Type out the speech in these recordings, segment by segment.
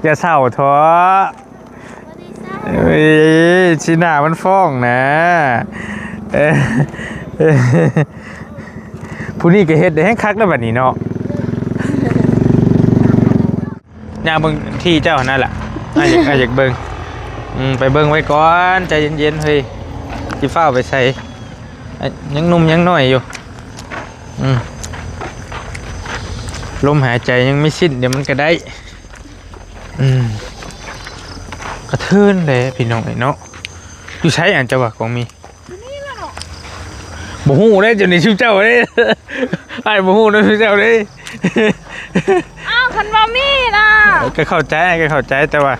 อย่าเศร้าท้อชีหน้ามันฟ้องนะผู้นี้ก็เฮ็ดได้แห้งคักแล้วบัดนี้เนาะย่างเบิ่งที่เจ้านั่นแหละอยากเบิ่งไปเบิ่งไว้ก่อนใจเย็นๆเฮ้ยสิฟ้าวไปใส่ยังหนุ่มยังน้อยอยู่ลมหายใจยังไม่สิ้นเดี๋ยวมันก็ได้กระเทือนเลยพี่น้องเนาะอยู่ใช้อ่านจังหวะของมีบ่ฮู้ได้จนนี่ชื่อเจ้าเด้ไอ้บ่ฮู้นะชื่อเจ้าเด้อ้าวคันบ่มีล่ะก็เข้าใจแต่ว่า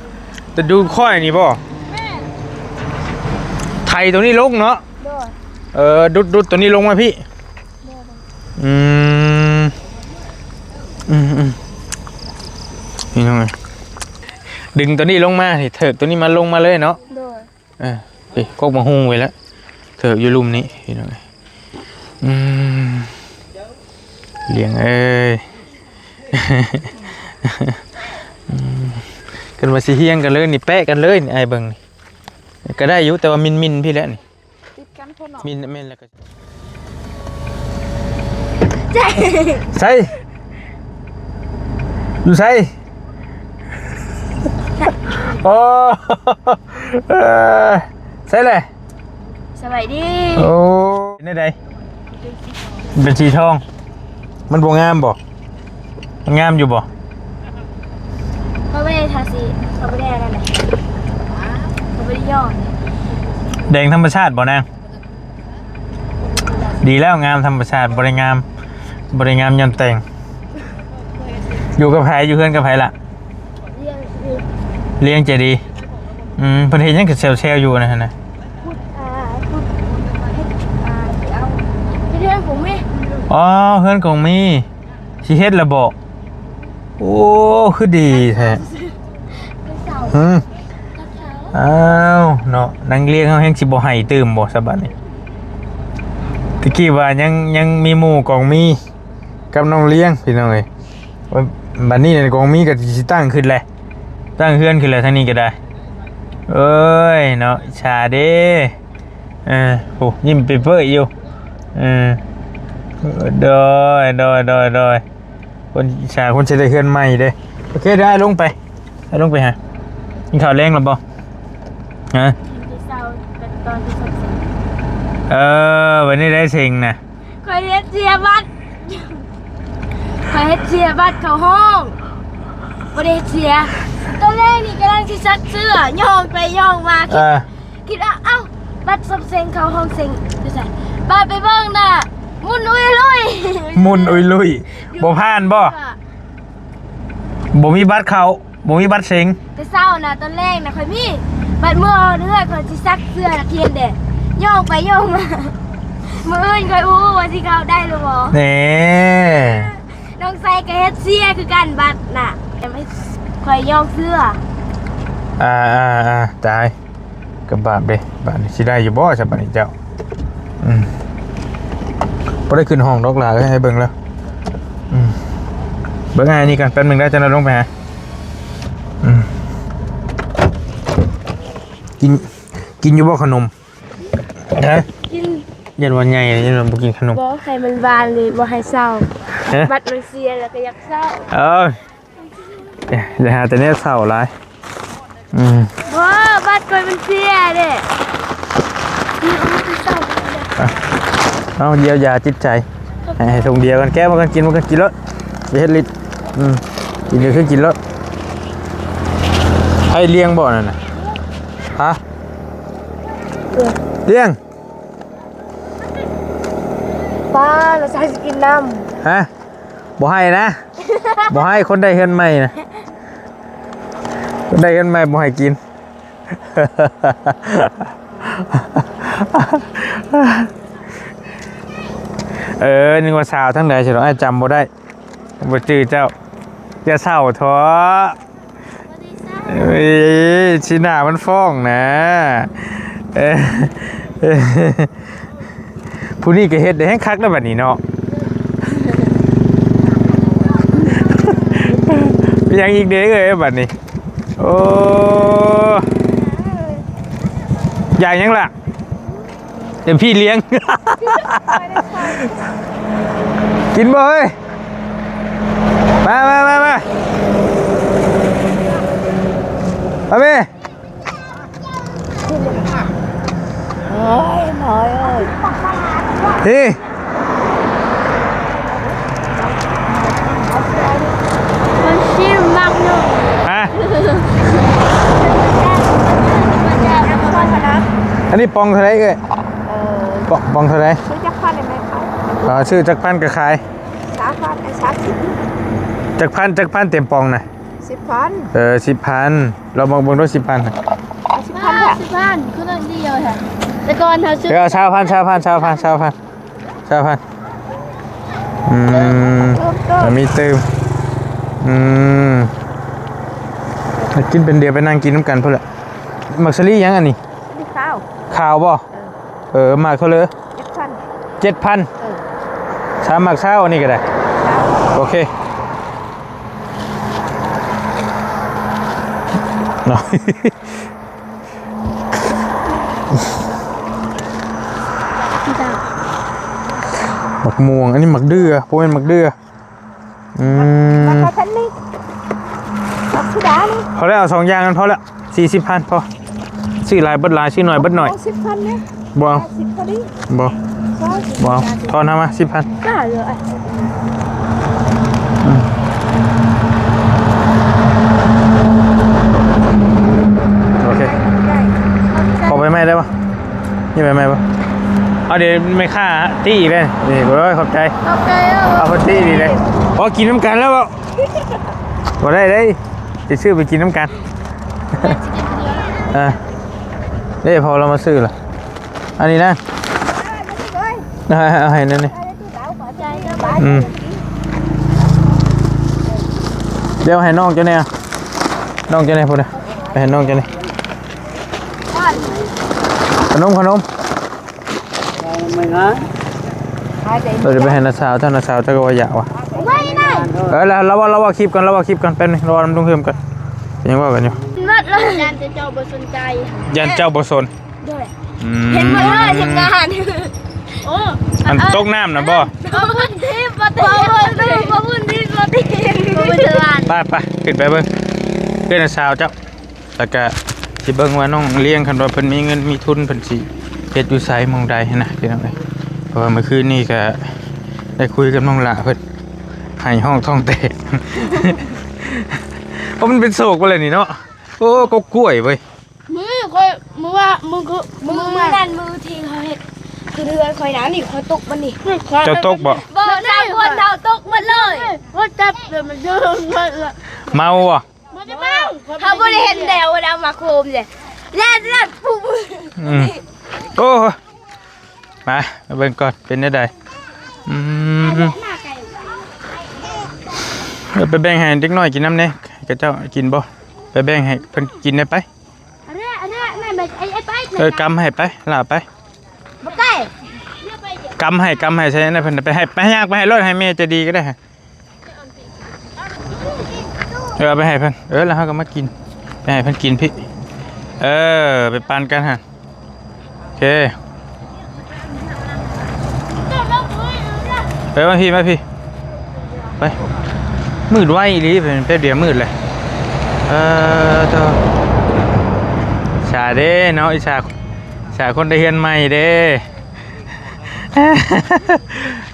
จะดูค่อยนี่บ่ไทยตัวนี้ลงเนาะดุดตัวนี้ลงมาพี่นี่น้องดึงตัวนี้ลงมาสิเถิกตัวนี้มาลงมาเลยเนาะกกมาหุ้งไว้แล้วเถิกอยู่ลุ่มนี้พี่น้องเลี้ยงกันมาสิเฮียงกันเลยนี่แปะกันเลยนี่ไอ้เบิ่งนี่ก็ได้อยู่แต่ว่ามินพี่แล้วนี่ติดกันคนมินแล้วก็ใช่อยู่ใส่โอ้ใส่เลยสบายดีโอ้นี่ใดเป็นสีทองมันบ่งามบ่มันงามอยู่บ่เขาไม่ได้ทาสีเขาไม่ได้อะไรเลยเขาไม่ได้ย่อแดงธรรมชาติบ่นางดีแล้วงามธรรมชาติบริงามยันแต่งอยู่กับไผอยู่เพื่อนกับไผล่ะเลี้ยงใจดีเพิ่นเฮ็ดหยังกับเซลอยู่นะฮะนะเพื่อนผมมีอ๋อเพื่อนของมีสิเฮ็ดละบ่โอ้คือดีแท้อ้าวเนาะนังเลี้ยงเฮาแฮงสิบ่ให้ตื่มบ่ซะบัดนี้ตะกี้ว่ายังมีหมู่กองมีกับน้องเลี้ยงพี่น้องเอ้ยบัดนี้กองมีก็สิตั้งขึ้นแหละตั้งเฮือนขึ้นแล้วทางนี้ก็ได้เอ้ยเนาะชาเด้โหยิ้มเปื่อยๆอยู่ดอยคนชาคนจะได้เฮือนใหม่เด้โอเคได้ลงไปฮะกินข้าวแรงหรือบ่ฮะวันนี้ได้สิ่งนะคอยเฮ็ดเสียบัตรเข้าห้องบ่ได้เสียตอนแรกนี่กำลังสิซักเสื้อย่องไปย่องมาคิดว่าเอ้าบัตรซับเซ็งเข้าห้องเซ็งจะใส่บัตรไปเบิ่งน่ะมุนอุ้ยลุยบ่ผ่านบ่มีบัตรเข้าบ่มีบัตรเซ็งแต่เช้าน่ะตอนแรกน่ะค่อยมีบัตรมื้อเรื่อยค่อยสิซักเสื้อนักเรียนเด้ย่องไปย่องมามื้ออื่นค่อยว่าสิเข้าได้หรือบ่แหน่น้องใส่ก็เฮ็ดเสียคือกันบัตรน่ะแต่ไม่ค่อยย่องเสื้อตายกับบาปเด้บาปนี่สิได้อยู่บ่ซะบัดนี้เจ้าบ่ได้ขึ้นห้องดอกหลาให้เบิ่งแล้วเบิ่งอันนี้กันแป๊บนึงได้จะลงไปหากินอยู่บ่ขนมฮะกินยันวันใหญ่ยันวันบ่กินขนมบ่ให้มันหวานเลยบ่ให้เศร้าบัดมันเสียแล้วก็อยากเศร้าอย่าหาแต่เนี่ยเศร้าหลายบ่บัดก่อนมันเสียเด้เอาเยียวยาจิตใจให้ส่งเดียวกันแก้มากันกินรถไปเฮ็ดลิตกินเดี๋ยวกินรถให้เลี้ยงบ่นั่นน่ะฮะเลี้ยงป้าเราจะให้กินน้ำฮะบ่ให้นะบ่ให้คนได้เฮือนใหม่นะคนได้เฮือนใหม่บ่ให้กินนึกว่าสาวทั้งใดเฉยๆจำบ่ได้บ่จื้อเจ้าอย่าเศร้าท้อชีหน้ามันฟ้องนะผู้นี้ก็เฮ็ดได้แห้งคักแล้วบัดนี้เนาะยังอีกเด้อบัดนี้ โอ้ใหญ่ยังล่ะเดี๋ยวพี่เลี้ยง กินบ่เฮ้ยมาไปพี่ มันชิมมากเลย ฮะอันนี้ปองเท่าไรเอ้ยปองเท่าไร ซื้อจักรพันได้ไหมคะ ชื่อจักรพันกับขาย 3,000ไอ้30 จักรพันเต็มปองนะ 10,000 10,000เรามองบนรถ10,000 10,000ค่ะ10,000คือนั่นเดียวค่ะแต่ก่อนเธอซื้อ เดี๋ยวชาวพันมันมีเติมกินเป็นเดียวไปนั่งกินน้ำกันพุ่นละมักซรี่ยังอันนี้ ข้าว ข่าวบ่มากเท่าเลย 7,000ชามมักเช้าอันนี้ก็ได้โอเคเนาะ หมักม่วงอันนี้หมักเดือพวกเป็นหมักเดือมาขอฉันนี่ขอบคุณดานี่ พอแล้วเอา2อย่างกันพอแล้ว40,000พอซื้อหลายเบิดหลายซื้อหน่อยเบิดหน่อย 10,000เนี่ย บ่เอา 10พอดี บ่เอาทอนเอามา 10,000 ได้เลย โอเคขอไปไหมได้ปะนี่ไปไหมปะเอาเดี๋ยวไม่ค่าตี้อีกเลยนี่บ่ได้ขอบใจ โอเค เอาไปตี้ดีเลยพอกินน้ำกันแล้วบ่ได้ได้จะซื้อไปกินน้ำกันได้พอเรามาซื้อละอันนี้นะเอาให้นั่นนี่เดี๋ยวให้น้องเจ้าเนี่ยน้องเจ้าเนี่ยพูดนะไปให้น้องเจ้าเนี่ยขนมเราจะไปให้นาสาวถ้านาสาวจะก็ว่าอยากว่ะแล้วเราว่าคลิปกันแป๊บนึงรอน้ำตุ้งเพิ่มกันยังว่ากันอยู่ นัดเลยยันจะเจ้าบ่สนใจ ยันเจ้าบ่สน เห็นมาเลยทำงานโอ้ อันตกน้ำนะบ่ ขอบคุณที่มาตีขอบคุณที่มาตีขอบคุณเธอบ้าน ไปขึ้นไปเบิ่งเพื่อนนาสาวเจ้าแล้วก็สิเบิ่งว่าน้องเลี้ยงคันว่าเพิ่นมีเงินมีทุนเพิ่นสิเฮ็ดอยู่ไสหม่องใดนะพี่น้องเอ้ยเพราะว่าเมื่อคืนนี้ก็ได้คุยกับน้องละเพิ่นให้ห้องท้องแตก เพราะมันเป็นโศกไปเลยนี่เนาะโอ้ก็กล้วยเว้ย มือว่ามือนั่นมือที่เขาเห็ดคือเดือนคอยหนาวนี่คอยตกมันนี่ เจ้าตกบ่ บ่ได้คนเราตกมันเลยว่าจับเดี๋ยวมันเยอะมันละ เมาบ่ มันจะเมาเขาไม่ได้เห็นแดวเวลามาโคมเลยแล้วปุ๊บ โอ้มาเบิ่งก่อนเป็นได้ใดไปแบ่งให้เด็กน้อยกินน้ำเนี่ยกระเจ้ากินบ่ไปแบ่งให้เพิ่นกินได้ไปอันนี้นั่นแบบไอ้ไป กำให้ไปลาไป บ่ได้ กำให้ใช่ไหมเพิ่นไปให้ยากไปให้รถให้แม่จะดีก็ได้เอาไปให้เพิ่นแล้วเฮาก็มากินไปให้เพิ่นกินพี่ไปปานกันฮะโอเคไปมาพี่ไปมืดไวอีหลีเป็นแป๊บเดียวมืดเลยตัวชาเด้เนาะอีชาคนได้เฮียนใหม่เด้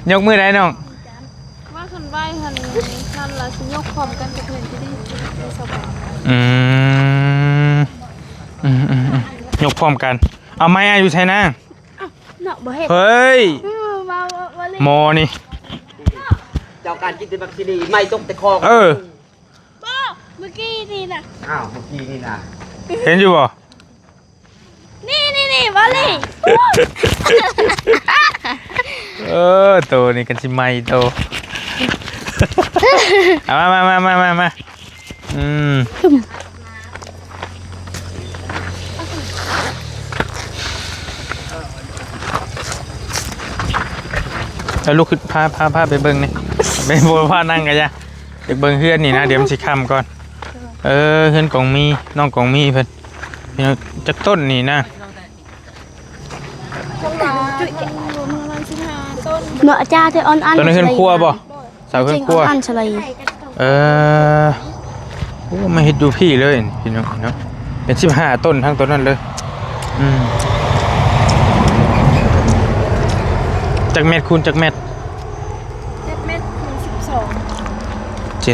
ยกมือได้น้องว่าคนไหว้หันละสิยกพร้อมกันกับเพื่อนที่ได้สบายยกพร้อมกันเอาไม้อยู่ใช่นะเนาะบ่เห็นเฮ้ยโมนี่เจ้าการกินแต่บักซีดีไม่ตกแต่คอบ่เมื่อกี้นี่นะอ้าวเมื่อกี้นี่นะ เห็นอยู่บ่นี่มาเลยตัวนี้กันสิไม่โตเอามาแล้วลูกขึ้นพาไปเบิ้งนี่ไปโบพานั่งกันจ้ะเด็กเบิ้งเฮือนนี่นะเดี๋ยวมันสิค่ำก่อน เฮือนกองมีน้องกองมีเพิ่นพี่น้องจักต้นนี่นะ เนาะจ้าเธออ่อนอัน ต้นนั้นเฮือนครัวบ่สาวเฮือนครัว อันเฉลย โอ้มาเฮ็ดดูพี่เลยพี่น้องเนาะเป็น15ต้นทั้งต้นนั้นเลยจักเม็ดคูณจักเม็ด 7 เมตรคูณ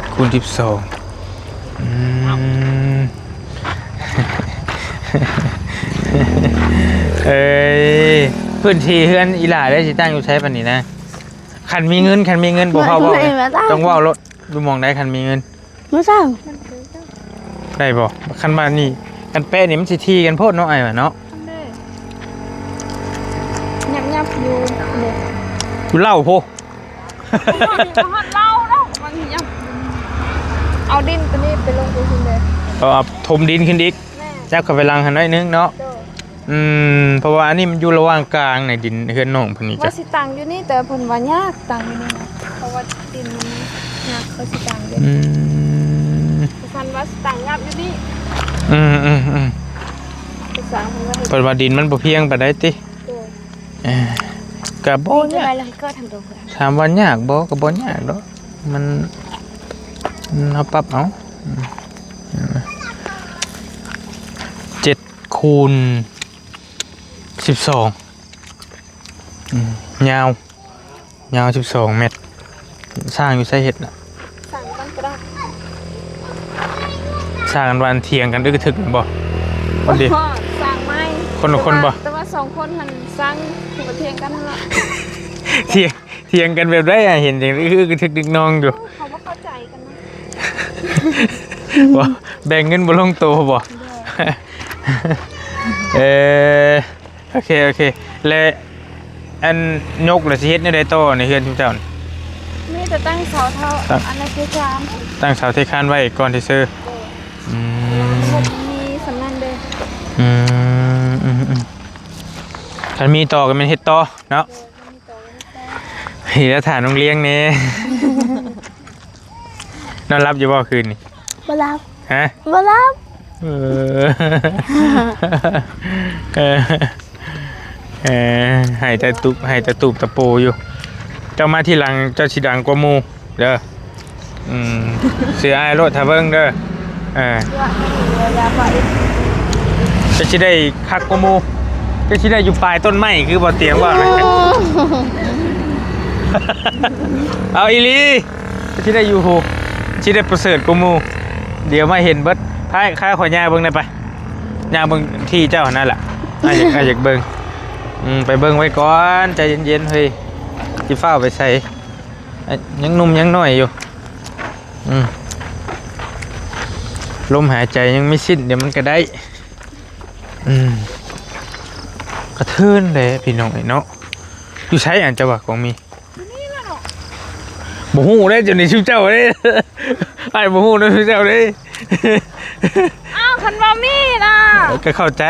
7คูณ12พื้นที่เฮือนอีหล่าได้สิตั้งอยู่ใช้ปานนี้นะคันมีเงินบ่พอบ่ต้องเว้ารถดูมองได้คันมีเงิน มื้อเช้า ได้บ่คันมานี่คันแป้นี่มันสิทีกันโพดเนาะไอ้ว่ะเนาะ ยับอยู่เด้ กูเล่าโพ เล่าแล้วบางทียับเอาดินตัวนี้ไปลงไปขึ้นเลย เอาถมดินขึ้นอีกแล้วก็ไปลังหันหน่อยนึงเนาะเพราะว่าอันนี้มันอยู่ระหว่างกลางในดินเฮือนน้องเพิ่นนี่ ว่า จ้ะ สิตังอยู่นี่แต่เพิ่นว่ายากตังอยู่นี่นะเพราะว่าดินมันยากเขาสิตังอยู่คันว่าสิตังยับอยู่นี่ไปสร้างเพิ่นว่า เปิดว่าดินมันบ่เพียงปานใดติก็บ่ โอ้ย ยาก ไปแล้วก็ทำตัวเพื่อน ถามว่ายากบ่ก็บ่ยากดอกมันเอาปรับเอา7คูณ12ยาว12เมตรสร้างอยู่ใส่เฮ็ดน่ะ สั่งมันก็ได้ สร้างกันวันเถียงกันอึกทึกบ่คนดิ สั่งไหม คนละคนบ่ แต่ว่า2คนหันสั่งคือประเทศกันนั่นล่ะ เถียงกันแบบได้อะเห็นอย่างอึกทึกดึกนองอยู่ เขาบ่เข้าใจกันนะ บ่แบ่งเงินบ่ลงโตวบ่โอเคและอันยกแล้วสิเฮ็ดแนวใดต่อในเฮือนทุกเจ้านี่ มีแต่ตั้งเสาเท่าอันนั้นคือจาม ตั้งเสาเทคานไว้ก่อนที่ซื้อมีสำนันเด้ คันมีต่อก็แม่นเฮ็ดต่อเนาะเฮ้ยแล้วถามน้องเลี้ยงแน่นอนรับอยู่บ่คืนนี่ บ่รับ ฮะ บ่รับ ให้แต่ตูบตะปูอยู่เจ้ามาที่หลังเจ้าสิดังกว่าหมู่เด้อเสืออ้ายรถถ้าเบิ่งเด้อจะสิได้คักกว่าหมู่จะสิได้อยู่ปลายต้นไม้คือบ่เตียงว่าเลยเอาอีหลีจะสิได้อยู่โหสิได้ประเสริฐกว่าหมู่เดี๋ยวมาเห็นเบิดค่าขอย่าเบิ่งได้ไปย่าเบิ่งที่เจ้านั่นแหละอยากเบิ่งไปเบิ่งไว้ก่อนใจเย็นๆเฮ้ยสิฟ้าวไปใส่ยังหนุ่มยังน้อยอยู่ลมหายใจยังไม่สิ้นเดี๋ยวมันก็ได้กระเทือนเลยพี่น้องไอ้เนาะอยู่ใช้อันจังหวะของมีบ่ฮู้ได้จนในชื่อเจ้าเด้ไอ้บ่ฮู้ได้ชื่อเจ้าเด้ อ้าวคันว่ามีนะ ก็เข้าใ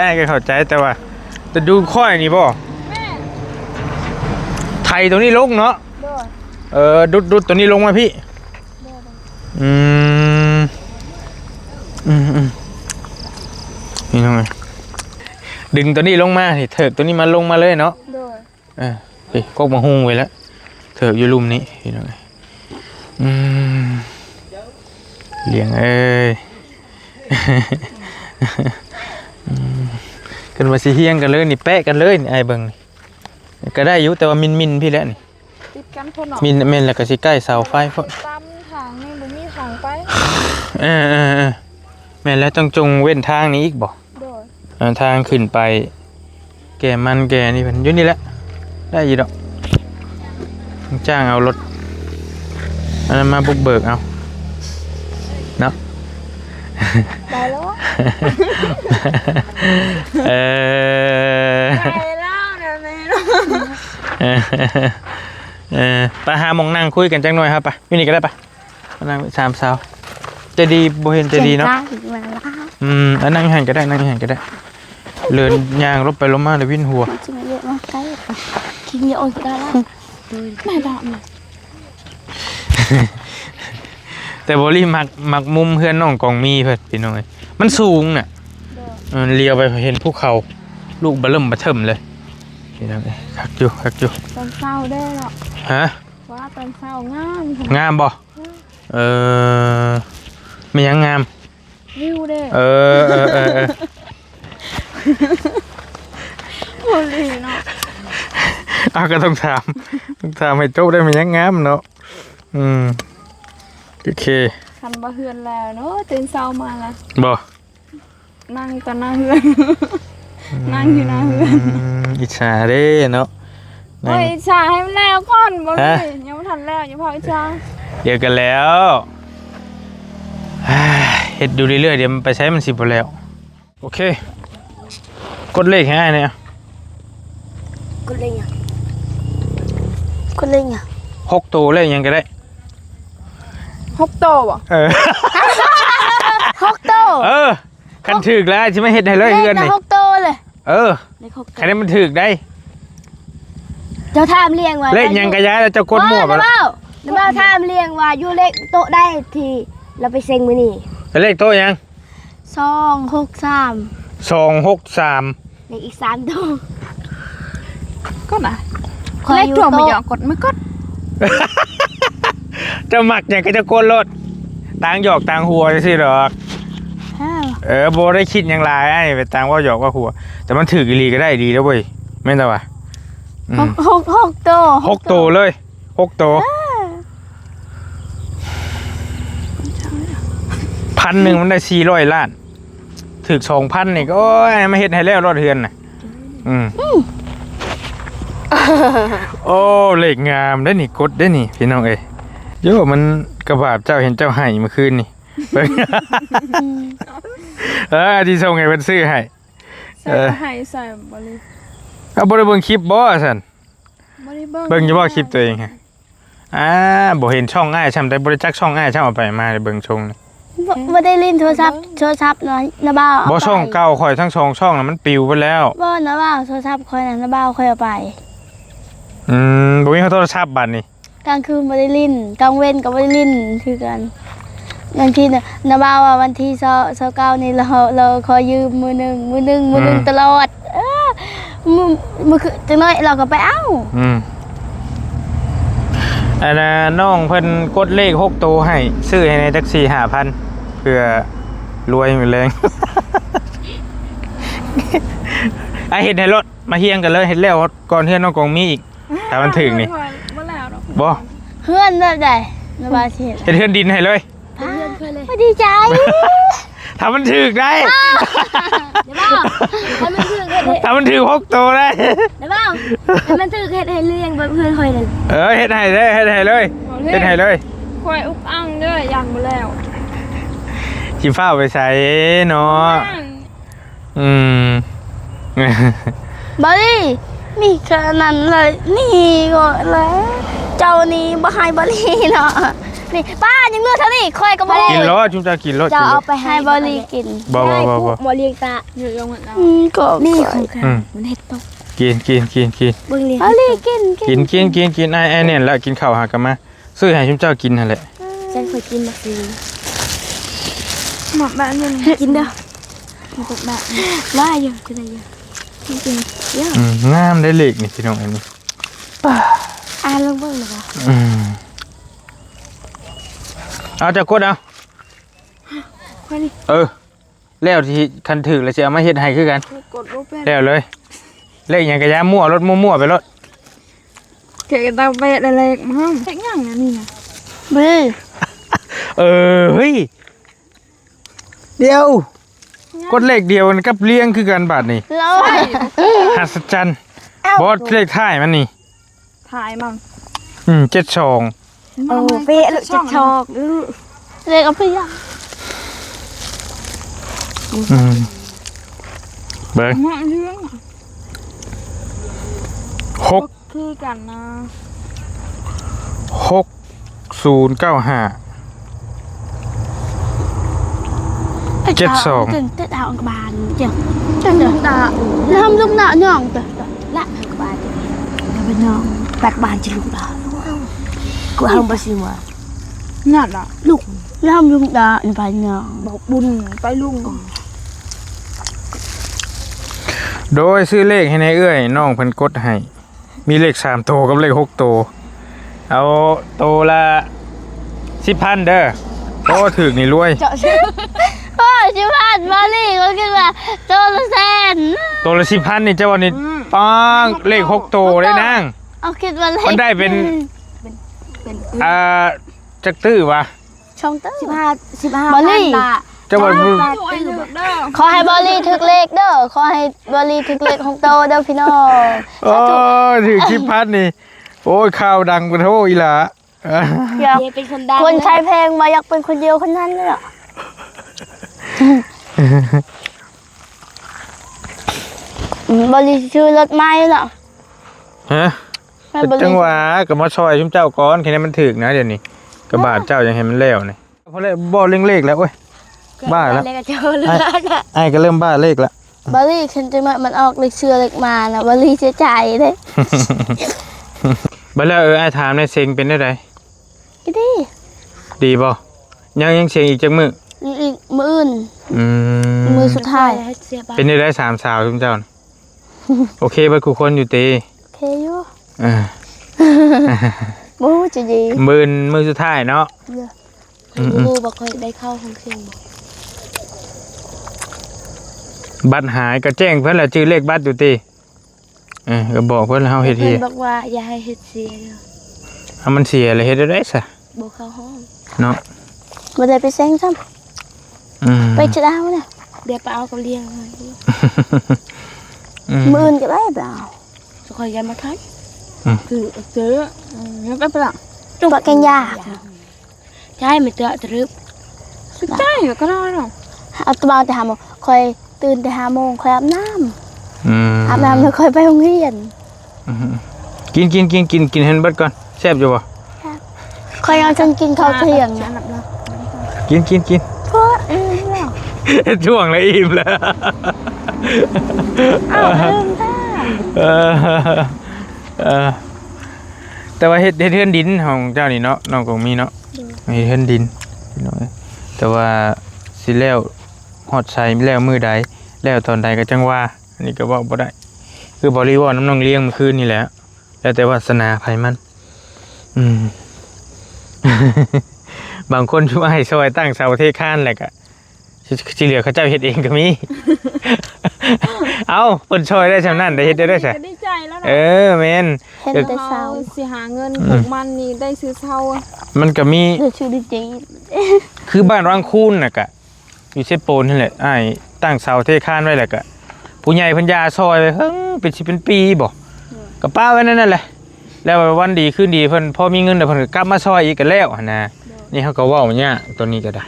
จแต่ว่าจะดูค่อยนี่บ่ แม่ ไทยตัวนี้ลงเนาะ ดุดตัวนี้ลงมาพี่นี่น้องไงดึงตัวนี้ลงมาเถิบตัวนี้มาลงมาเลยเนาะพี่กกมาหุงไว้แล้วเถิบอยู่ลุ่มนี้พี่น้องไงเลี้ยงเอ้ยกันมาสิเฮียงกันเลยนี่แปะกันเลยนี่ไอ้เบิ่งนี่ก็ได้อยู่แต่ว่ามินพี่แล้วนี่ ติดกันพ่นเนาะ มินแล้วก็สิใกล้เสาไฟพ่น ตามทางนี่บ่มีทางไป แม่นแล้วต้องจงเว้นทางนี้อีกบ่ทางขึ้นไปแก่มันแก่นี่เพิ่นอยู่นี่แหละได้อยู่ดอกจ้างเอารถอันนั้นมาบุกเบิกเอาเนาะ ได้แล้ว ได้แล้วเนี่ยแม่ ไปหาหมองนั่งคุยกันจังหน่อยครับไปอยู่นี่ก็ได้ไปมานั่งสามสาวจะดีบ่เห็นจะดีเนาะแล้วนั่งหันก็ได้เลื่อนยางรถไปลงมาเลยวิ่นหัว จริงเยอะมากใกล้กินเยอะได้แล้วไม่ได้ แต่บ่รีมักมุมเพื่อนน้องกองมีเพิ่นพี่น้องเอ้ยมันสูงน่ะเลี้ยวไปเห็นภูเขาลูกบะเริ่มบะเทิมเลยพี่น้องเอ้ยคักอยู่ ตอนเช้าได้หรอ ฮะ ว่าตอนเช้างาม งามบ่มีหยังงาม วิวเด้ เออ โอ้ยเนาะ เอาก็ต้องถามให้จบได้มีหยังงามเนาะโอเค คันบ่เฮือนแล้วเนาะตื่นเช้ามาแล้ว บ่ นั่งก็นั่งเฮือนนั่งอยู่หน้าเฮือน อิจฉาเด้เนาะ โอ้ยอิจฉาให้มันแล้วก่อนบ่เลยยังไม่ทันแล้วยังพออิจฉา เดี๋ยวกันแล้วเฮ็ดดูเรื่อยๆเดี๋ยวมันไปใช้มันสิบ่แล้วโอเคกดเลขให้อ้ายเนี่ย กดเล่นอ่ะกดเล่นอ่ะ 6ตัวเลขหยังก็ได้ 6โตบ่ 6โต คันถึกแล้วสิมาเฮ็ดให้เลยเฮือนนี่ 6โตเลยเลข6โต คันนี้มันถึกได้ เจ้าถามเลี้ยงว่า เลขหยังก็ย้ายแล้วเจ้ากดมั่วไปแล้ว น้ำเบ้าถามเลี้ยงว่าอยู่เลขโตได้ที่เราไปเซ็งมื้อนี้ เลขโต๊ะหยัง 263 263 เลขอีก3โต ก็นะ คอย เลข อยู่ ตัวไม่ โต ยอมกดไม่กด เจะหมักอย่างก็จะกดรถต่างหยอกต่างหัวจังซี่ดอกบ่ได้คิดหยังหลายไอ้ไปต่างว่าหยอกว่าหัวแต่มันถึกอีหลีก็ได้ดีแล้วเว้ยแม่นตะวะ 6โต 6ตัวเลย6ตัว1,000มันได้400ล้านถึก 2,000นี่ก็โอ้ยมาเฮ็ดให้แล้วรถเฮือนน่ะโอ้เลขงามได้นี่กดได้นี่พี่น้องเอ้ยโยมันกระบาดเจ้าเห็นเจ้าให้เมื่อคืนนี่เบิ่งที่ส่งให้เพิ่นซื้อให้ ใส่ให้ใส่บริ เอาบ่ได้เบิ่งคลิปบ่ซั่น บริเบิ้ง เบิ่งอยู่บ่คลิปตัวเองฮะบ่เห็นช่องอ้ายช่ำแต่บ่ได้จักช่องอ้ายช่ำเอาไปมาได้เบิ่งช่องนี่ บ่ได้ลิ้นโทรศัพท์นะบ้า บ่ช่องเก่าข่อยทั้งสองช่องน่ะมันปิวไปแล้ว บ่นะบ้าโทรศัพท์คอยนะบ้าคอยเอาไป บ่มีโทรศัพท์บัดนี้ กลางคืนบ่ได้ลิ้นกลางเว้นก็บ่ได้ลิ้นคือกันบางทีน่ะนะบ้าว่าวันที่29นี่เราขอยืมมือหนึงตลอดมือคือจังน้อยเราก็ไปเอ้า อันน่ะน้องเพิ่นกดเลข6ตัวให้ซื้อให้ในจัก 4-5,000 เพื่อรวยมื้อแรง เฮ็ดให้รถมาเฮียงกันเลยเฮ็ดแล้วก่อนเฮือนน้องกองมีอีกแต่มันถึงนี่ บ่แล้วดอก บ่ เพื่อนแบบใดนะบ้าสิ เฮ็ดเฮือนดินให้เลย เพื่อนเลยบ่ดีใจ ถ้ามันถึกได้ นะบ้าให้มันถือเฮ็ด ถ้ามันถึก6ตัวได้ นะบ้าให้มันถือเฮ็ดให้เลี้ยงแบบเพื่อนคอยนั่น เฮ็ดให้เลยเฮ็ดให้เลยเฮ็ดให้เลย คอยอุกอังเด้อยังบ่แล้ว สิฟ้าไปใส่เนาะบอลี่นี่ขนาดเลยนี่ก็แล้วเจ้านี่บ่ให้บอลี่เนาะนี่ป้ายังเลือกเท่านี้คอยก็บ่ได้ กินรถจุ่มจะกินรถ จะเอาไปให้บอลี่กิน บ่ บ่เลี้ยงตา อยู่ยงมันเอา ก็นี่ของข้ามันเฮ็ดตก กิน เบิ่งเลี้ยงบอลี่กิน ไอ้เนี่ยแล้วกินข้าวหากันมาซื้อให้จุ่มเจ้ากินนั่นแหละ ฉันเคยกินมาซื้อ หมดแบบนึง กินเด้อมันตกแบบว่าอยู่คือได้อยู่จริงเยอะ งามได้เลขนี่พี่น้องอันนี้ ลงเบิ่งเลยบ่ เอาจะกดเอาแล้วที่คันถึกแล้วสิเอามาเฮ็ดให้คือกัน กดบ่เป็น แล้วเลยเลขหยังก็อย่ามั่วรถมั่วๆไปรถ เกี่ยวกับตาเบะอะไรมั้งแค่ยังนะนี่นะ บื้อ เฮ้ยเดียวกดเลขเดียวกับเลี้ยงคือกันบาดนี่ เรา หัศจรรย์บอสเลขท้ายมันนี่ ถ่ายมั่ง 72 โอ้เป๊ะเลยจะชอกเลยเอาไปย่าง เบิ่ง มาเรื่อง 6 คือกันนะ 6095 72 ถึงเตะดาวอังบานจังจังตาแล้วทำลูกหน้าย่องจ้ะละอังบานจ้ะแล้วเป็นน้อง8 บานจะลูกดาวกูเอาไปสิมา นั่นล่ะ ลูก น้ำลุงดาไปเนาะ บอกบุญไปลุง โดยซื้อเลขให้ในเอื้อยน้องเพิ่นกดให้มีเลข3โตวกับเลข6โตวเอาโตวละ 10,000เด้อโตถึกนี่รวย เจาะชื่อโอ้ชิพานมาลี่ก็คือว่าโจละแสน โตวละ 10,000นี่เจ้าวันนี้ปังเลข6โตวได้นาง เอาคิดว่าเลข มันได้เป็นจักตื้อวะ ช่องเต้15บอลลี่ เจ้าวัน ขอให้บอลลี่ถึกเลขเด้อขอให้บอลลี่ถึกเลขของโตเด้อพี่น้อง โอ้ถึง10,000นี่โอ้ยข่าวดังไปโทอีหล่ะ อยากเป็นคนดังคนใช้เพลงมาอยากเป็นคนเดียวคนนั้นเลยอ่ะบอลลี่ชื่อรถไม้เหรอ ฮะจังหวะกับมาซอยชุมเจ้าก่อนแค่นี้มันถึกนะเดี๋ยวนี้กระบาดเจ้ายังเห็นมันแล้วนี่เพราะเลยบ่เร่งเลขแล้วเว้ยบ้าแล้วไอ้ก็เริ่มบ้าเลขแล้ว บอลลี่ฉันจะมันออกเลขเชื่อเลขมานะบอลลี่เสียใจเลย บัดแล้วไอ้ถามในเซ็งเป็นได้ได ก็ดี ดีบ่ยังเสียงอีกจักมื้อ อีกมืออื่น อืม มือสุดท้าย เป็นได้สามสาวชุมเจ้าน่ะโอเคเบิดคู่คนอยู่ตี โอเคอยู่ อ่า บูจะดี มือสุดท้ายเนาะ บูบอกเคยได้เข้าของเสียง บัตรหายก็แจ้งเพิ่นแล้วชื่อเลขบัตรอยู่ติก็บอกเพิ่นแล้วเฮาเฮ็ด เพื่ เฮี อย นบอกว่าอย่าให้เฮ็ดเสียเด้อ เอามันเสียเลยเฮ็ดได้ซะ บ่เข้าห้อง เนาะ บ่ได้ไปแซงซ้ำ อืม ไปจะดาวเนี่ยเดี๋ยวไปเอากับเลี้ยงให้ อืม มื้ออื่นก็ได้เปล่าจะคอยกันมาทัก คือซื้องั้นไปละ จุกแกงยากใช่ไม่เตอะตรึบ ใช่ก็ได้หรอก เอาตะบางแต่5 โมงคอยตื่นแต่5 โมงคอยอาบน้ำ อืม อาบน้ำแล้วคอยไปโรงเรียน กินให้มันเบิดก่อนแซ่บอยู่บ่ คอยเอาจนกินข้าวเที่ยง ฉันหลับแล้ว กิน เพราะแล้ว ช่วงแล้วอิ่มแล้ว อ้าวลืมท่า แต่ว่าเฮ็ดเฮือนดินของเจ้านี่เนาะน้องก็มีเนาะเฮ็ดเฮือนดินพี่น้องแต่ว่าสิแล้วฮอดใช้แล้วมื้อใดแล้วตอนใดก็จังว่าอันนี้ก็เว้าบ่ได้คือบ่รีว่าน้ำน้องเลี้ยงเมื่อคืนนี่แหละแล้วแต่วาสนาไผมันบางคนช่วยให้ซอยตั้งเสาเทคานแหละก็สิเหลือเขาเจ้าเฮ็ดเองก็มี เอ้าเพิ่นช่วยได้ซำนั้นได้เฮ็ดได้ซะ ดีใจแล้ว แม่น เห็นแต่เช้า สิหาเงินปลูกมันนี่ได้ซื้อเช้า มันก็มี เดือดชื่อดีจี คือบ้านรังคูนน่ะกะอยู่เชฟโปนนั่นแหละอ้ายตั้งเสาเทคานไว้แหละกะผู้ใหญ่เพันยาซอยไปเฮ้งเป็นสิเป็นปีบ่กะป้าไว้นั่นแหละแล้ววันดีขึ้นดีเพิ่นพอมีเงินแล้วเพิ่นก็กลับมาซอยอีกก็แล้วหั่นน่ะนี่เฮาก็เว้าเนี่ยตัวนี้ก็ได้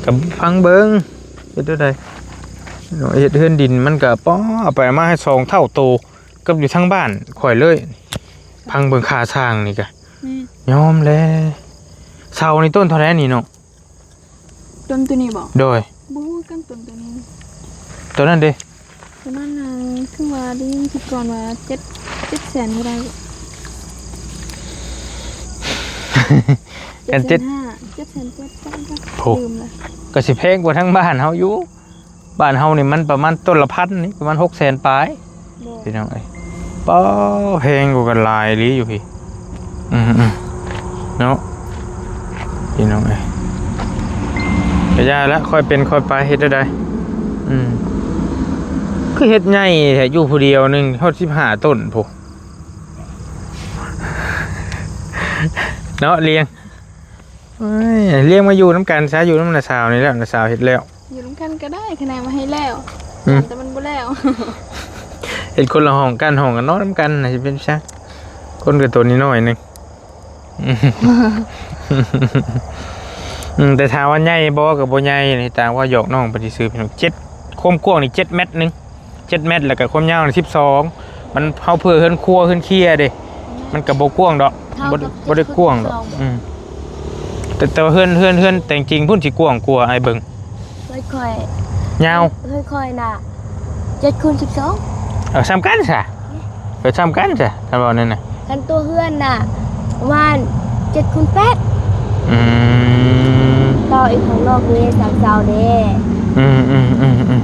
ก็ฟังเบิ่งเฮ็ดได้เฮ็ดเฮือนดินมันก็ป้อเอาไปมาให้2เท่าโตกับอยู่ทั้งบ้านข่อยเลยพังเบิ่งค่าสร้างนี่ก็ยอมแล้วเสานี่ต้นเท่าไหร่นี่เนาะ ต้นตัวนี้บอก โดย บู๊กันต้นตัวนี้ ตัวนั้นเด้ ตัวนั้นคือว่าได้ยินคิดก่อนว่า7แสนก็ได้ กัน7 7ลืมเลย ก็สิแพงกว่าทั้งบ้านเฮาอยู่บ้านเฮานี่มันประมาณต้นละพันนี่ประมาณ600,000ปลายพี่น้องเอ้ยป้อแพงกว่ากันหลายอีหลีอยู่พี่เนาะพี่น้องเอ้ยก็ยาละค่อยเป็นค่อยไปเฮ็ดได้คือเฮ็ดใหญ่แท้อยู่ผู้เดียวนึงเฮา15ต้นพุเนาะเลี้ยงเลี้ยงมาอยู่น้ำกันซะอยู่น้ำนาสาวนี่แล้วนาสาวเฮ็ดแล้ว อยู่ร่วมกันก็ได้คะแนนมาให้แล้วแต่มันบ่แล้ว เห็นคนละห้องกันห้องกันนอนน้ำกันนะจะเป็นช่างคนกับตัวนี้น้อยหนึงแต่ถามว่าใหญ่บ่กับบ่ใหญ่นี่ต่างว่าหยอกน้องไปซื้อพี่น้อง7ความกว้างนี่7 เมตรนึง7 เมตรแล้วก็ความยาวนี่12มันเฮาเพื่อเฮือนครัวเฮือนเคียเด้มันก็บ่กว้างดอกบ่ได้กว้างดอกแต่ว่าเฮือนแต่จริงพุ่นสิกว้างกว่าไอ้เบิ่ง ค่อย ยาว ค่อยน่ะ7 คูณ 12 ซ้ำกันซะซ้ำกันซะถ้าว่านั่นน่ะ กันตัวเฮือนน่ะประมาณ7 คูณ 8 อืม เราอีกของนอกนี้สามเจ้าเด้ อืมอืมอืมอืม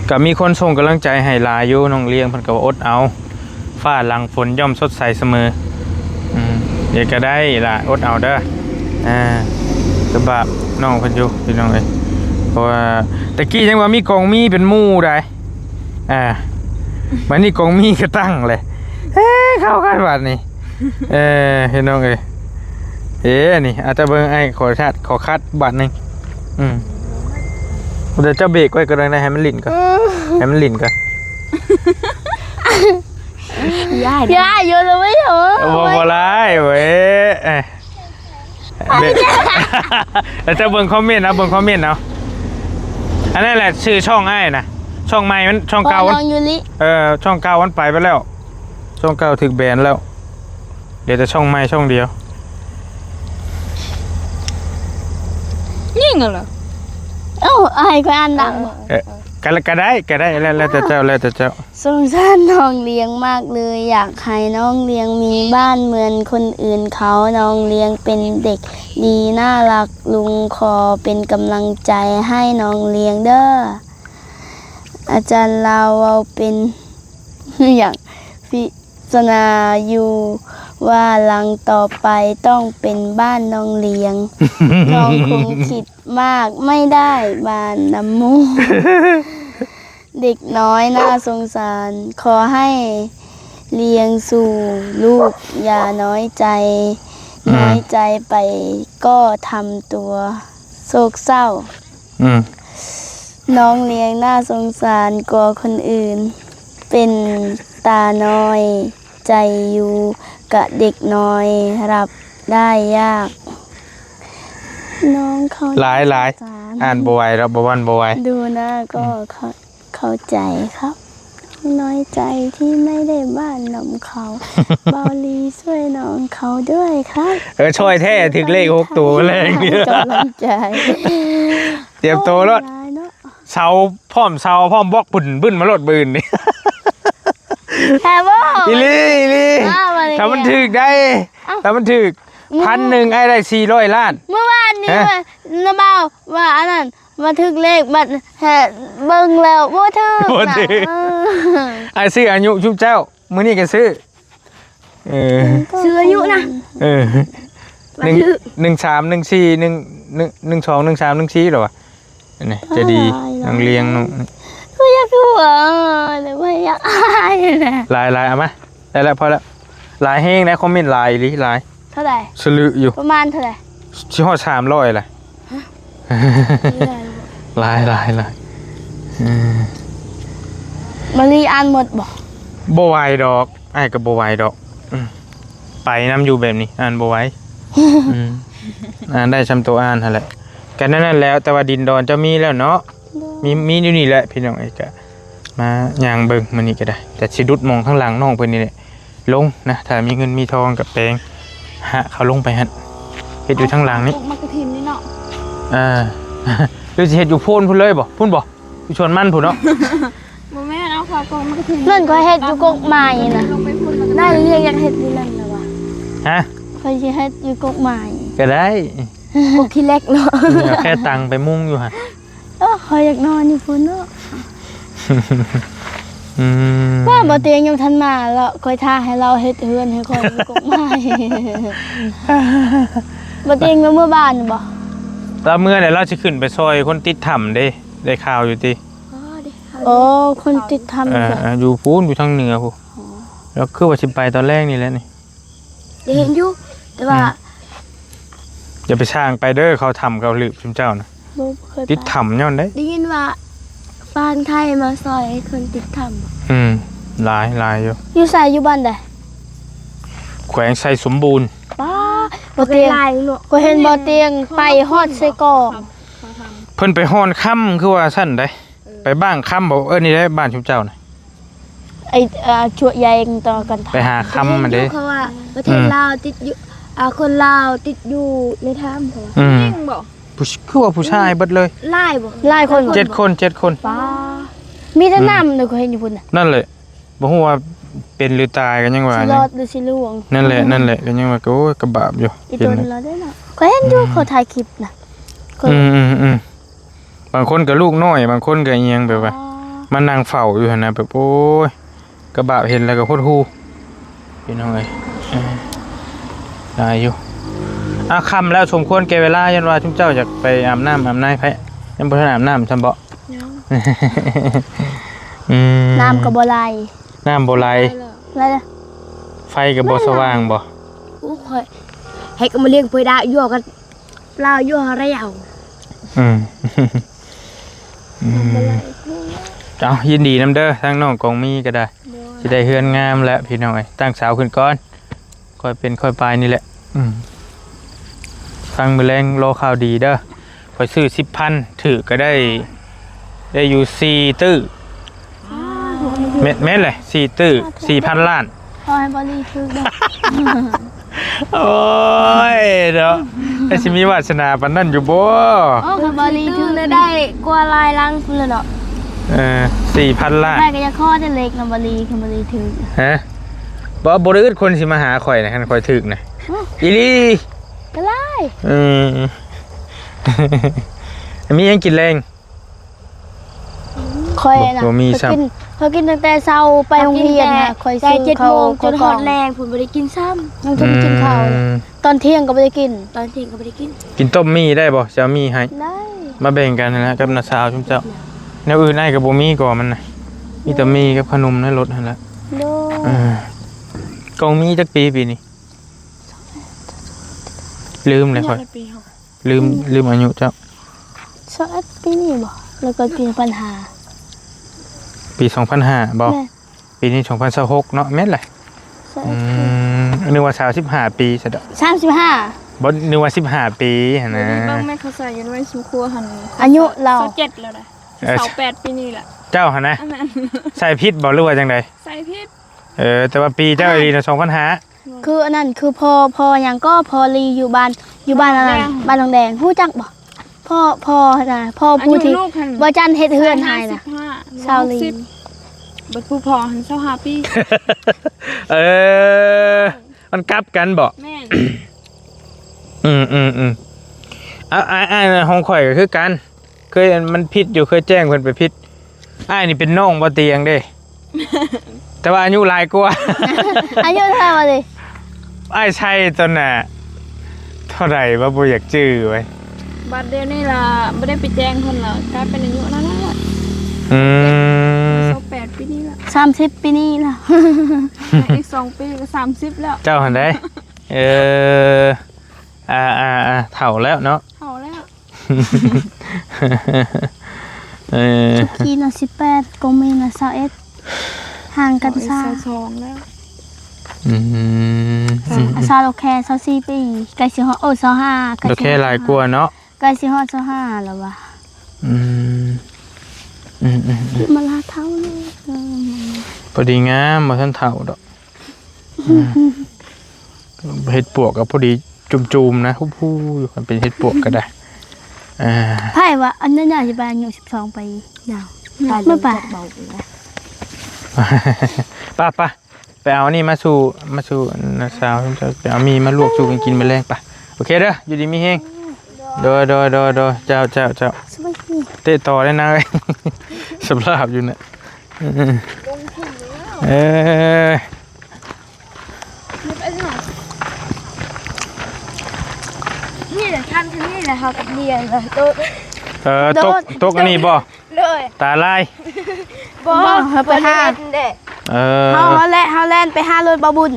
ก็มีคนส่งกำลังใจให้หลายอยู่น้องเลี้ยงเพิ่นก็ว่าอดเอาฟ้าหลังฝนย่อมสดใสเสมอเดี๋ยวก็ได้ล่ะอดเอาเด้อสบายน้องเพิ่นอยู่พี่น้องเอ้ยเพราะว่าตะกี้ยังว่ามีกองมีเป็นหมู่ได้วันนี้กองมีก็ตั้งเลยเข้ากันบัดนี้พี่น้องเอ้ยนี่อาจจะเบิ่งไอ้ขอคัดบัดนึงเดี๋ยวจะเบรกไว้ก็ได้ให้มันหลิ่นก่อนให้มันหลิ่นก่อน ย่าอยู่เลยไม่ถูก บ่ไรเว้ยแล้วจะเบิ่งคอมเมนต์นะเบิ่งคอมเมนต์เอาอันนั้นแหละชื่อช่องไอ้นะช่องใหม่มันช่องเก่าวันช่องเก่าวันไปแล้วช่องเก่าถึกแบนแล้วเดี๋ยวจะช่องใหม่ช่องเดียว ยิ่งเหรอ ไอ้ก็อ่านดัง ก็ได้แล้วแต่เจ้า สงสารน้องเลี้ยงมากเลยอยากให้น้องเลี้ยงมีบ้านเหมือนคนอื่นเขาน้องเลี้ยงเป็นเด็กดีน่ารักลุงขอเป็นกำลังใจให้น้องเลี้ยงเด้ออาจารย์เราเอาเป็นอย่างพิจารณาอยู่ว่าหลังต่อไปต้องเป็นบ้านน้องเลี้ยง น้องคงคิดมากไม่ได้บ้านน้ำมูก เด็กน้อยน่าสงสารขอให้เลี้ยงสู่ลูกอย่าน้อยใจไปก็ทำตัวโศกเศร้าน้องเลี้ยงน่าสงสารกว่าคนอื่นเป็นตาน้อยใจอยู่กับเด็กน้อยรับได้ยากน้องเขาหลายอ่านบ่ไหวแล้วบ่วันบ่ไหว ดูนะก็เข้าใจครับน้อยใจที่ไม่ได้บ้านนำเขาบาลีช่วยน้องเขาด้วยครับช่วยแท้ถึงเลข6ตัวแรงเนี่ย กำลังใจ เตรียมตัวรถเสาพร้อมบล็อกบึ้นมาโลดบืนนี่ แต่ว่าอีลีถ้ามันถึกได้ถ้ามันถึก1,000ไอ้ได้400 ล้านเมื่อวานนี้นะเบาว่าอันนั้นมาถึกเลขบัดเบิ่งแล้วบ่ถึกนะไอ้ซื้ออายุชุบเจ้ามื้อนี้ก็ซื้อซื้ออายุนะ1314หรอวะนี่จะดีน้องเลี้ยงน้องก็อยากหัวแต่ว่าอยากอายนะลายเอามาได้แล้วพอแล้วลายแห้งนะคอมเมนต์ลายอีหลีลายเท่าไหร่สลึอยู่ประมาณเท่าไหร่ชิฮอด300ล่ะลายมารีอ่านหมดบ่ไหวดอกไอ้ก็บ่ไหวดอกไปน้ำอยู่แบบนี้อ่านบ่ไหวอ่านได้ชำตัวอ่านหั่นแหละกันนั่นแล้วแต่ว่าดินดอนจะมีแล้วเนาะมีอยู่นี่แหละพี่น้องไอ้ก็มาย่างเบิ่งมื้อนี้ก็ได้แต่สิดุดมองข้างหลังน้องเพิ่นนี่แหละลงนะถ้ามีเงินมีทองกับแปลงเขาลงไปหั่นเฮ็ดอยู่ทางหลังนี้มากระถิ่นนี่เนาะหรือสิเฮ็ดอยู่โพนพุ่นเลยบ่พุ่นบ่อยู่ชวนมันพุ่นเนาะบ่แม่นเอาฝากองมากระถิ่นนั่นก็เฮ็ดอยู่กกไม้นะน่าเรียกอยากเฮ็ดอยู่นั่นน่ะว่ะค่อยสิเฮ็ดอยู่กกไม้ก็ได้กกที่เล็กเนาะแค่ตังไปมุ่งอยู่หั่นค่อยอยากนอนอยู่พุ่นเนาะว่าบ่เตียงยังทันมาแล้วค่อยท่าให้เราเฮ็ดเฮือนให้ค่อยอยู่กกไม้บ่เตียงเมื่อบ้านบ่แล้วเมื่อไหร่เราสิขึ้นไปซอยคนติดถ้ำได้ข่าวอยู่ติคนติดถ้ำอยู่พูนอยู่ทางเหนือพูแล้วคือว่าสิไปตอนแรกนี่แหละนี่เห็นอยู่แต่ว่าอย่าไปสร้างไปเด้อเขาทำเขาลืบชิมเจ้านะติดถ้ำย้อนได้ยินว่าฟางไทยมาซอยให้คนติดถ้ำหลายอยู่ใส่อยู่บ้านใดแขวงไซสมบูรณ์บ่เตียงก็เห็นบ่เตียงไปฮอดใส่กองเพิ่นไปฮอนค่ำคือว่าซั่นได้ไปบ้านค่ำบอกนี่ได้บ้านชิมเจ้านะไอ้ชั่วใหญ่ต่อกันไปหาค่ำมาเด้เพราะว่าประเทศลาวติดอยู่คนลาวติดอยู่ในถ้ำเพราะยิ่งบ่คือว่าผู้ชายเบิดเลยหลายคน7 คนป้ามีแต่น้ำเลยก็เห็นอยู่พุ่นน่ะนั่นเลยบ่ฮู้ว่า เป็นหรือตายกันยังว่า สิร เนี่ อย ดหรือสิล่วง นั่นแหละก็ยังว่าโอ้ยกระบาบอยู่ อี เห็น ตัว ไหม นี้เราได้เนาะก็เห็นอยู่เขาถ่ายคลิปน่ะก็ อืมบางคนก็ลูกน้อยบางคนก็เอียงแบบว่ามันนั่งเฝ้าอยู่หั่นนะแบบโอ้ยกระบาบเห็นแล้วก็โคตรฮู้พี่น้องเอ้ยได้อยู่ค่ำแล้วสมควรแก่เวลายันว่าชุมเจ้าอยากไปอาบน้ำอาบน้ำไผยังบ่ทันอาบน้ำซั่นบ่ น้ำก็บ่ไหล น้ำบ่ไหล ไหลเลย ไฟก็บ่สว่างบ่ อู้ค่อยให้ก็มาเลี้ยงเพิ่นได้อยู่กันเปล่าอยู่หาระยาว อืมเอายินดีนํเด้อทางน้องกองมีก็ได้สิได้เฮือนงามแล้วพี่น้องเอ้ยตั้งเสาขึ้นก่อนค่อยเป็นค่อยไปนี่แหละฟังมื้อแรงรอข่าวดีเด้อค่อยซื้อ 10,000 ถือก็ได้อยู่4ตื้อเม็ดเลย4ตื้อ 4,000 ล้าน พอให้บ่รีถึกเด้อ โอ้ยเนาะไอ้สิมีวาสนาปานนั้นอยู่บ่ โอ้คือบรีถึงได้กว่าลายลังพุ่นเลยเนาะ 4,000 ล้าน ได้ก็จะข้อได้เล็กนะบรีคือบรีถึง ฮะบ่ได้อึดคนสิมาหาข่อยนะคันข่อยถึกนะอีหลี ก็ไล่ มีหยังกินแรง คอยน่ะ บ่มีซ้ำ เขากินตั้งแต่เช้าไปโรงเรียนน่ะคอยซื้อข้าวจนฮอดแรงพุ่นบ่ได้กินซ้ำยังจะกินข้าวตอนเที่ยงก็บ่ได้กินตอนเที่ยงก็บ่ได้กิน กินต้มมี่ได้บ่จะเอามี่ให้ ได้ มาแบ่งกันนะกับน้าสาวชุมเจ้าแนวอื่นได้ก็บ่มีก่อมันน่ะมีแต่มี่กับขนมในรถนั่นแหละ โด กองมีจักปีนี้ลืมเลยค่อยลืมอายุเจ้า ชอบปีนี้บ่แล้วก็ปีปัญหา ปี 2005บ่ แม่ ปีนี้2026เนาะแม่นเลยนึกว่า35ปีซะดอก 35 บ่นึกว่า15ปีหั่นนะ บางแม่เขาใส่ยันไว้ชูครัวหัน อายุเรา 27แล้วนะ28ปีนี่แหละ เจ้าหั่นนะ อันนั้น ใส่พิษบ่หรือว่าจังได ใส่พิษ แต่ว่าปีเจ้าอีหลีน่ะ2005 คืออันนั้นคือพอหยังก็พอลีอยู่บ้านอะไรบ้านทองแดงฮู้จักบ่พ่อน่ะพ่อผู้ที่บ่จันเฮ็ดเฮือนให้น่ะ ชาวลี บัดผู้พอหัน25ปี มันกลับกันบ่ แม่น อ้ายห้องข่อยก็คือกันเคยมันผิดอยู่เคยแจ้งเพิ่นไปผิดอ้ายนี่เป็นน้องบ่เตียงเด้ แต่ว่าอายุหลายกว่า อายุเท่าไหร่ดิ อ้ายใช่ตอนน่ะเท่าไหร่ว่าบ่อยากจื้อไว้ บัดเดียวนี่ล่ะบ่ได้ไปแจ้งเพิ่นแล้วกลายเป็นอายุนั้นแล้ว 28ปีนี่ล่ะ 30ปีนี้ล่ะ อีก2ปีก็30แล้ว เจ้าหันได้เฒ่าแล้วเนาะ เฒ่าแล้ว ทีน่ะ18ก็มีน่ะ21ห่างกันซ่า 22แล้ว ซาโลแค24ปีใกล้สิฮอด25 โอเคหลายกว่าเนาะ ใกล้สิฮอด25แล้วว่ะมาลาเท่าเลย พอดีงามบ่ทันเฒ่าดอกเฮ็ดปวกก็พอดีจุ่มๆนะฮู้ๆอยู่เป็นเฮ็ดปวกก็ได้ไพ่ว่าอันนั้นน่าจะอายุ12ปียาวไม่ไป ป่ะไปเอานี่มาสู่น้าสาวไปเอามีมาลวกสู่กันกินมื้อแลงป่ะโอเคเด้ออยู่ดีมีแฮงโดเจ้าสวัสดี เตะต่อได้นะเอ้ย สำราบอยู่เนี่ยนี่แหละท่านที่นี่แหละเขากับเรียนเลยตกอันนี้บ่ เลย ตาลาย บ่เขาไปห้าเขาแล่นไป5รถบาบุญ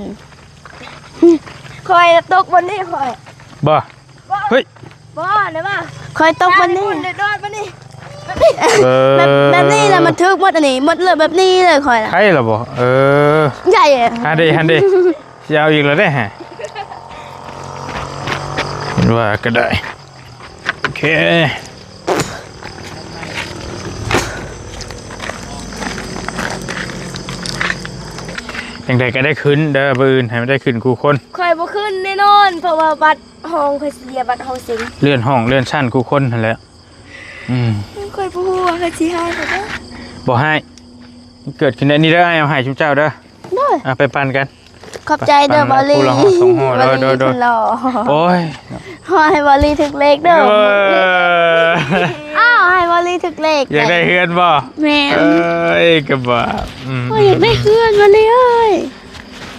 คอยตกบนนี้คอย บ่เฮ้ย บ่ได้ป่ะคอยตกบนนี้เดือดร้อนบนนี้แบบนี้แหละมันทึกหมดอันนี้หมดเลยแบบนี้เลยคอยนะ ใครล่ะบ่ใหญ่ฮันเดสิเอาอีกแล้วได้ฮะเห็นว่าก็ได้โอเคอย่างใดก็ได้ขึ้นเด้อปืนให้มันได้ขึ้นคู่คน คอยบ่ขึ้นแน่นอนเพราะว่าบัตรห้องคอยเสียบัตรห้องสิง เลื่อนห้องเลื่อนชั้นคู่คนนั่นแหละคอยบ่ฮู้ว่าคอยสิให้ก็ได้ บ่ให้เกิดขึ้นได้นี่เด้อเอาให้ชุมเจ้าเด้อ ได้ ไปปั่นกัน ขอบใจเด้อบอลลี่ ผู้ละห่อสองห่อโดย บอลลี่หล่อ โอ้ย ให้บอลลี่ถึกเลขเด้อ เออ อ้าวให้บอลลี่ถึกเลข อยากได้เฮือนบ่ แม่ เอ้ยกระบะ โอ้ยอยากได้เพื่อนบอลลี่เอ้ย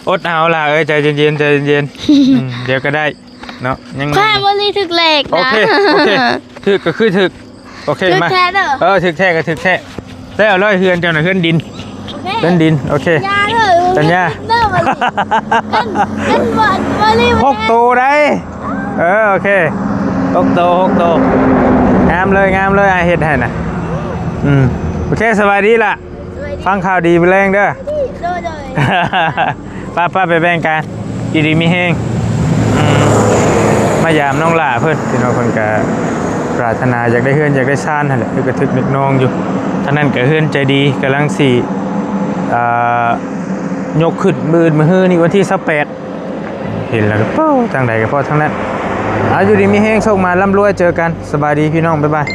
อดเอาล่ะเอ้ยใจเย็นๆใจเย็นเดี๋ยวก็ได้เนาะยัง แค่บอลลี่ถึกเลข โอ นะ เคโอเคถึกก็คือถึกโอเค ถึก มา แท้เด้อ ถึกแท้ก็ถึกแท้ได้เอาเลยเฮือนเจ้าหน่อยเฮือนดิน โอเค เฮือนดินโอเค ยาเด้อ สัญญา เด้อบอลลี่กันบอลลี่ หกตัวได้โอเคหกตัวงามเลยไอเฮ็ดให้น่ะโอเคสบายดีล่ะฟังข่าวดีไปแรงเด้อ โดย ป้าไปแบ่งกันดีมีแห้งมายามน้องหล่าเพื่อนพี่น้องคนกะปรารถนาอยากได้เฮือนอยากได้ซ่านนั่นแหละคือกระทึกนึกนองอยู่ท่านั้นก็เฮือนใจดีกำลังสี่ยกขึ้นมือฮื้อนี่วันที่28เห็นแล้วก็เป้าทางใดก็พอทางนั้นอยู่ดีมีแห้งโชคมาร่ำรวยเจอกันสบายดีพี่น้องบ๊ายบาย